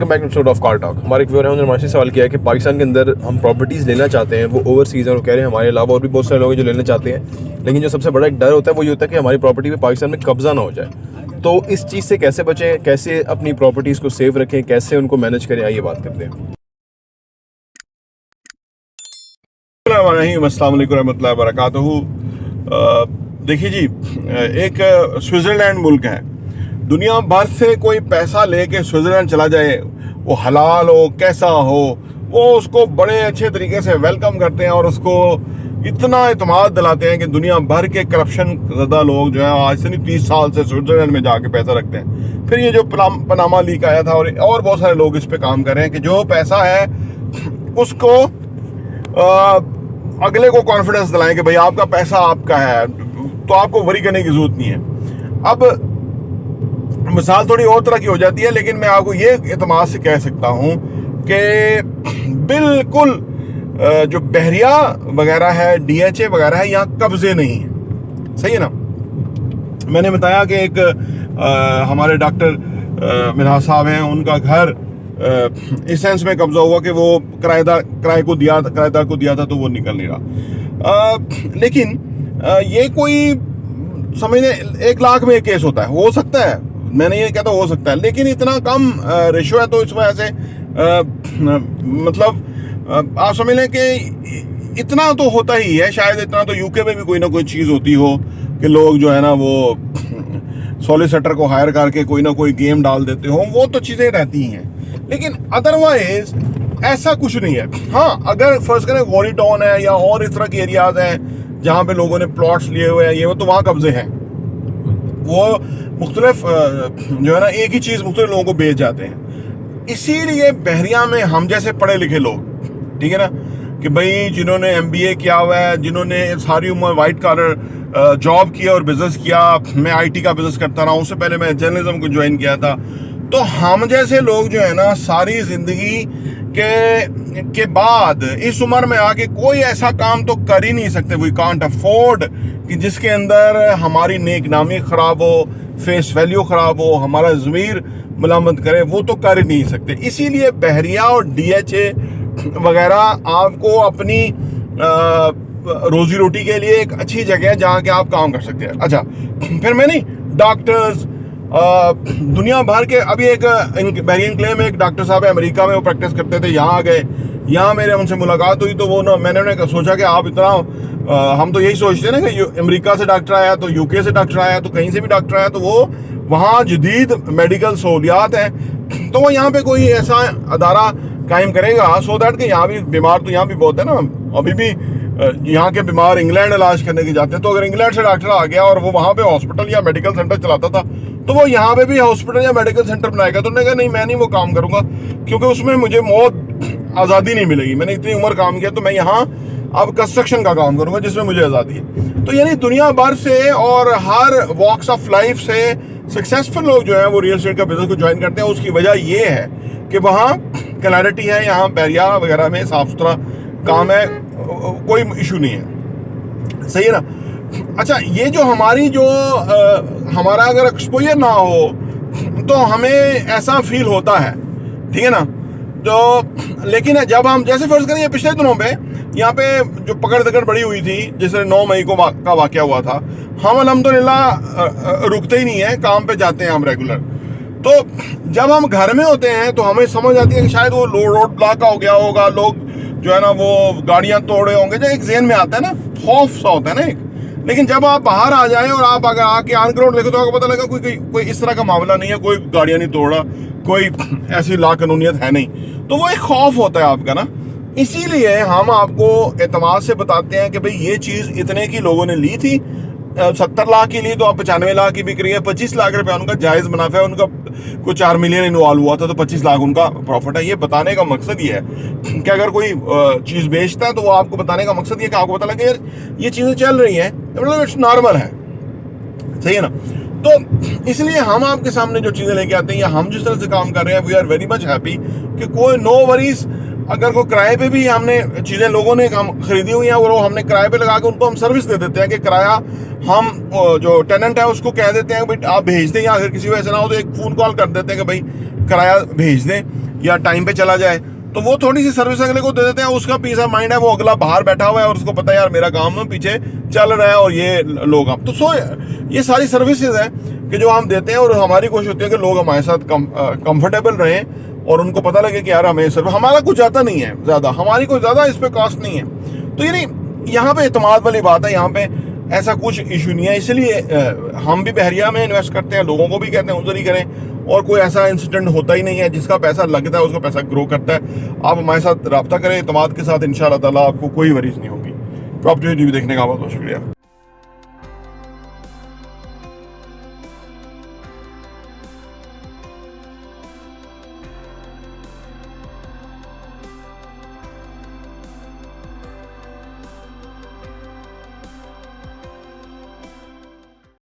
Back episode of car talk. हमारे एक viewer है, उन्होंने हमसे सवाल किया है कि पाकिस्तान के अंदर हम प्रॉपर्टीज़ लेना चाहते हैं, वो ओवरसीज़ हैं, वो कह रहे हैं हमारे अलावा और भी बहुत सारे लोग हैं जो लेना चाहते हैं, लेकिन जो सबसे बड़ा एक डर होता है वो ये होता है कि हमारी प्रॉपर्टी पे पाकिस्तान में कब्जा ना हो जाए। तो इस चीज़ से कैसे बचें, कैसे अपनी प्रॉपर्टीज़ को सेव रखें, कैसे उनको मैनेज करें, आइए बात करते हैं। अस्सलाम वालेकुम रहमतुल्लाहि व बरकातहू। देखिए जी, एक स्विट्ज़रलैंड मुल्क है। दुनिया भर से कोई पैसा लेके स्विट्ज़रलैंड चला जाए, वो हलाल हो कैसा हो, वो उसको बड़े अच्छे तरीके से वेलकम करते हैं और उसको इतना इत्मीनान दिलाते हैं कि दुनिया भर के करप्शन ज़्यादा लोग जो है आज से नहीं 30 साल से स्विट्ज़रलैंड में जाके पैसा रखते हैं। फिर ये जो पनामा लीक आया था और बहुत सारे लोग इस पे काम कर रहे हैं कि जो पैसा है उसको अगले को कॉन्फिडेंस दिलाएं कि भाई आपका पैसा आपका है, तो आपको वरी करने की जरूरत नहीं है। अब मिसाल थोड़ी और तरह की हो जाती है, लेकिन मैं आपको ये एतमाद से कह सकता हूँ कि बिल्कुल जो बहरिया वगैरह है, DHA वगैरह है, यहाँ कब्जे नहीं है। सही है ना। मैंने बताया कि एक हमारे डॉक्टर मिनहाज साहब हैं, उनका घर इस सेंस में कब्जा हुआ कि वो किराएदार को दिया था तो वो निकल नहीं रहा। लेकिन ये कोई समझने 1 लाख में एक केस होता है, हो सकता है, मैंने ये कहता हो सकता है, लेकिन इतना कम रेशो है तो इस वजह से मतलब आप समझ लें कि इतना तो होता ही है। शायद इतना तो यूके में भी कोई ना कोई चीज़ होती हो कि लोग जो है ना वो सॉलिसिटर को हायर करके कोई ना कोई गेम डाल देते हो, वो तो चीज़ें रहती हैं, लेकिन अदरवाइज ऐसा कुछ नहीं है। हाँ, अगर फर्स्ट करें गौरी टाउन है या और इस तरह के एरियाज हैं जहाँ पे लोगों ने प्लॉट्स लिए हुए हैं, ये वो तो वहाँ कब्जे हैं, वो मुख्तलिफ जो है ना एक ही चीज़ मुख्तलिफ लोगों को बेच जाते हैं। इसीलिए बहरिया में हम जैसे पढ़े लिखे लोग, ठीक है ना, कि भाई जिन्होंने MBA किया हुआ है, जिन्होंने सारी उम्र वाइट कॉलर जॉब किया और बिजनेस किया, मैं IT का बिजनेस करता रहा, उससे पहले मैं जर्नलिज्म को ज्वाइन किया था, तो हम जैसे लोग जो है ना सारी जिंदगी के बाद इस उम्र में आके कोई ऐसा काम तो कर ही नहीं सकते, वी कांट अफोर्ड, कि जिसके अंदर हमारी नेक नामी खराब हो, फेस वैल्यू खराब हो, हमारा ज़मीर मलामत करे, वो तो कर ही नहीं सकते। इसीलिए बहरिया और DHA वगैरह आपको अपनी रोजी रोटी के लिए एक अच्छी जगह है जहाँ के आप काम कर सकते हैं। अच्छा, फिर मैं नहीं डॉक्टर्स दुनिया भर के, अभी एक बहरीन क्ले में एक डॉक्टर साहब है, अमेरिका में वो प्रैक्टिस करते थे, यहाँ आ गए, यहाँ मेरे उनसे मुलाकात हुई तो वो ना मैंने उन्हें सोचा कि आप इतना हम तो यही सोचते हैं ना कि अमेरिका से डॉक्टर आया तो UK से डॉक्टर आया तो कहीं से भी डॉक्टर आया तो वो वहाँ जदीद मेडिकल सहूलियात हैं, तो वो यहाँ पे कोई ऐसा अदारा कायम करेगा सो दैट कि यहाँ भी बीमार तो यहाँ भी बहुत है ना, अभी भी यहाँ के बीमार इंग्लैंड इलाज करने के जाते हैं, तो अगर इंग्लैंड से डॉक्टर आ गया और वो वहाँ पे हॉस्पिटल या मेडिकल सेंटर चलाता था तो वो यहाँ पे भी हॉस्पिटल या मेडिकल सेंटर बनाएगा। तो उन्होंने कहा नहीं, मैं नहीं वो काम करूँगा, क्योंकि उसमें मुझे मौत आज़ादी नहीं मिलेगी, मैंने इतनी उम्र काम किया, तो मैं यहाँ अब कंस्ट्रक्शन का काम करूँगा जिसमें मुझे आज़ादी है। तो यानी दुनिया भर से और हर वॉक्स ऑफ लाइफ से सक्सेसफुल लोग जो है वो रियल एस्टेट का बिजनेस को ज्वाइन करते हैं। उसकी वजह ये है कि वहाँ क्लैरिटी है, यहाँ बहरिया वगैरह में साफ सुथरा काम है, कोई इशू नहीं है। सही है ना। अच्छा, ये जो हमारी जो हमारा अगर एक्सपोजर ना हो तो हमें ऐसा फील होता है, ठीक है ना। तो लेकिन जब हम जैसे फर्ज करें, पिछले दिनों पे यहाँ पे जो पकड़ दकड़ बड़ी हुई थी, जैसे 9 मई को का वाकया हुआ था, हम अल्हम्दुलिल्लाह रुकते ही नहीं है, काम पे जाते हैं हम रेगुलर। तो जब हम घर में होते हैं तो हमें समझ आती है कि शायद वो रोड ब्लॉक होगा होगा, लोग जो है ना वो गाड़ियां तोड़े होंगे, जो एक ज़हन में आता है ना, खौफ सा होता है ना एक। लेकिन जब आप बाहर आ जाएं और आप अगर आके ऑन ग्राउंड देखो तो आपको पता लगा कोई इस तरह का मामला नहीं है, कोई गाड़ियां नहीं तोड़ रहा, कोई ऐसी लाकानूनियत है नहीं, तो वो एक खौफ होता है आपका ना। इसीलिए हम आपको एतमाद से बताते हैं कि भाई ये चीज़ इतने की लोगों ने ली थी, 70 लाख की ली तो अब 95 लाख की बिक रही है, 25 लाख रुपया उनका जायज़ मुनाफा है, उनका कोई 4 मिलियन इन्वॉल्व हुआ था तो 25 लाख उनका प्रॉफिट है। ये बताने का मकसद ये है कि अगर कोई चीज़ बेचता है तो वो आपको बताने का मकसद ये कि आपको पता लगे यार ये चीज़ें चल रही हैं, मतलब इट्स नॉर्मल है। सही है ना। तो इसलिए हम आपके सामने जो चीज़ें लेके आते हैं या हम जिस तरह से काम कर रहे हैं, we are very much happy कि कोई नो वरीज अगर कोई किराए पे भी हमने चीज़ें लोगों ने हम खरीदी हुई हैं वो हमने किराए पे लगा के उनको हम सर्विस दे देते हैं कि किराया हम जो टेनेंट है उसको कह देते हैं भाई आप भेज दें, या अगर किसी को ऐसा ना हो तो एक फ़ोन कॉल कर देते हैं कि भाई किराया भेज दें, या टाइम पे चला जाए, तो वो थोड़ी सी सर्विस अगले को दे देते हैं, उसका पीस ऑफ माइंड है, वो अगला बाहर बैठा हुआ है और उसको पता है यार मेरा काम पीछे चल रहा है और ये लोग आप तो ये सारी सर्विसेज हैं कि जो हम देते हैं, और हमारी कोशिश होती है कि लोग हमारे साथ कंफर्टेबल रहें और उनको पता लगे कि यार हमें सर्विस, हमारा कुछ जाता नहीं है ज़्यादा, हमारी कोई ज़्यादा इस पर कॉस्ट नहीं है। तो यानी यहाँ पे एतमाद वाली बात है, यहाँ पे ऐसा कुछ इशू नहीं है, इसलिए हम भी बहरिया में इन्वेस्ट करते हैं, लोगों को भी कहते हैं उधर ही करें, और कोई ऐसा इंसिडेंट होता ही नहीं है। जिसका पैसा लगता है उसका पैसा ग्रो करता है। आप हमारे साथ रब्ता करें एतमाद के साथ, इंशाअल्लाह ताला आपको कोई वरीज नहीं होगी। प्रॉपर्टी टीवी देखने का बहुत बहुत शुक्रिया।